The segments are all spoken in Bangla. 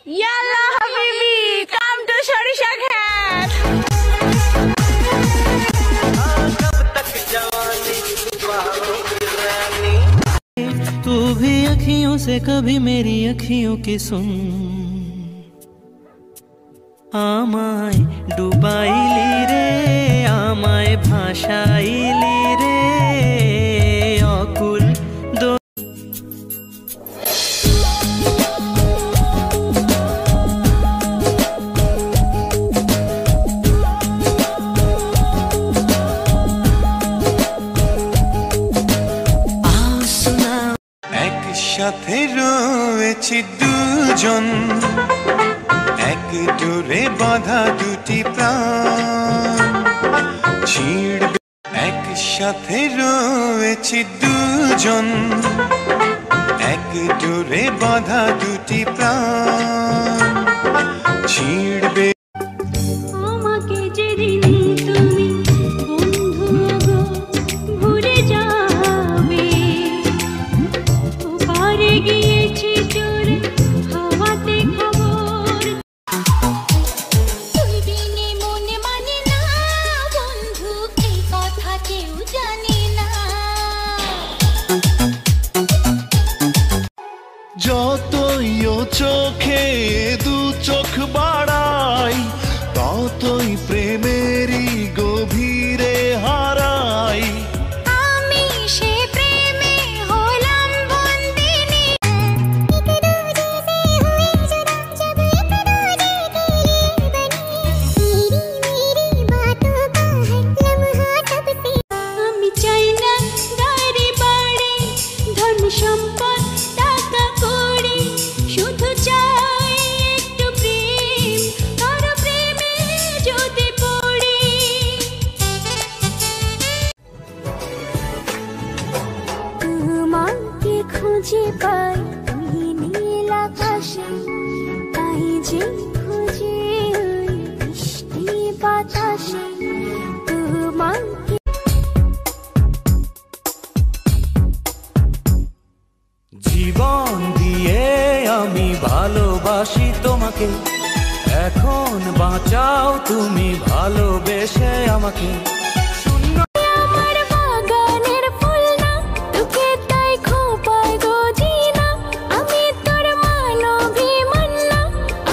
Yalla habibi, come to Sharisha Ghat. तू भी अखियों से कभी मेरी अखियों की सुन, आमाय डुबाइली रे आमाय भाषाइली रे अकुल दो একসাথে রয়েছি দুজন, এক ডোরে বাঁধা দুটি প্রাণ ছিড়বে। একসাথে রয়েছি দুজন, এক ডোরে বাঁধা দুটি প্রাণ ছিড়বে। আমাকে যেদিন তুমি বন্ধু গো ভুলে যাবে, পারে গিয়েছি চোরে হাওয়াতে খবর। তুই বিনে মনে মানে না বন্ধু, এই কথা কেউ জানে না। যতই ও চোখে দু চোখ বাড়াই, ততই প্রেমেরই গভীরে হারাই। আমি সে প্রেমে হলাম বন্দিনী। আমি চাই না গাড়ি বাড়ি ধন সম্পদ টাকা কড়ি, শুধু চাই একটু প্রেম, আর প্রেমে যদি পড়ি। তোমাকে খুঁজে পাই ওই নীল আকাশে, তাই যে খুঁজে ওই মিষ্টি বাতাসে তোমাকে। জীবন দিয়ে আমি ভালোবাসি তোমাকে, এখন বাঁচাও তুমি ভালোবেসে আমাকে। আমার বাগানের ফুল না, তোকে তাই খোপায় গজি না। আমি তোর মানবিমান না,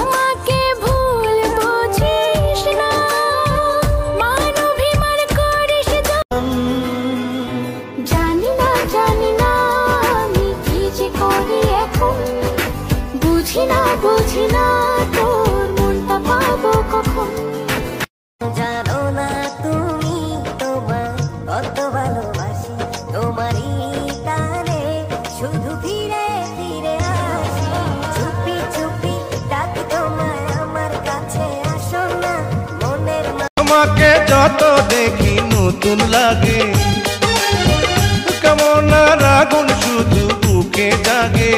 আমাকে ভুল বুঝিস না। মানবিমান করিস জানি না আমি কি যে করি এখন। বুঝি না তোর মনটা পাবো কখন। জানো না তুমি তোমার কত ভালোবাসি, তোমারই টানে শুধু ফিরে ফিরে আসি। চুপি চুপি ডাকি তোমায় আমার কাছে, আসো না মনের। তোমাকে যত দেখি নতুন লাগে, কেমন আগুন শুধু বুকে জাগে।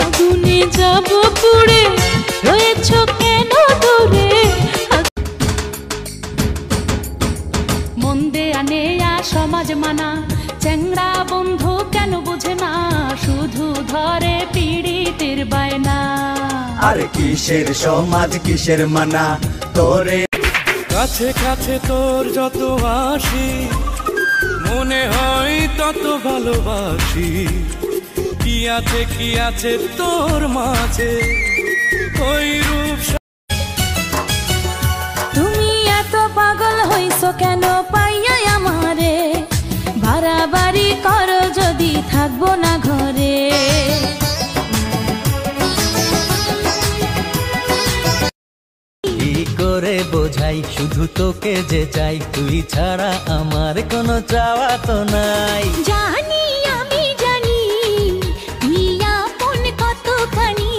আগুনে যাব পুড়ে, রয়েছ কেন দূরে। মন্দে আনে সমাজ মানা, চ্যাংড়া বন্ধু কেন বোঝে না, শুধু ধরে পীড়িতের বায়না। আরে কিসের সমাজ কিসের মানা তোরে। কাছে কাছে তোর যত আসি, মনে হয় তত ভালোবাসি। কি আছে তোর মাঝে ওই রূপ। তুমি এত পাগল হইছো কেন পাইয়া আমারে, বাড়াবাড়ি করো যদি থাকবো না ঘরে। কি করে বোঝাই শুধু তোকে যে চাই, তুই ছাড়া আমার কোনো চাওয়া তো নাই। জানি আমি জানি তুই আপন কতখানি।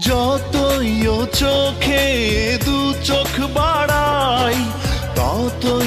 যতই ও চোখে দু চোখ বাড়াই, ততই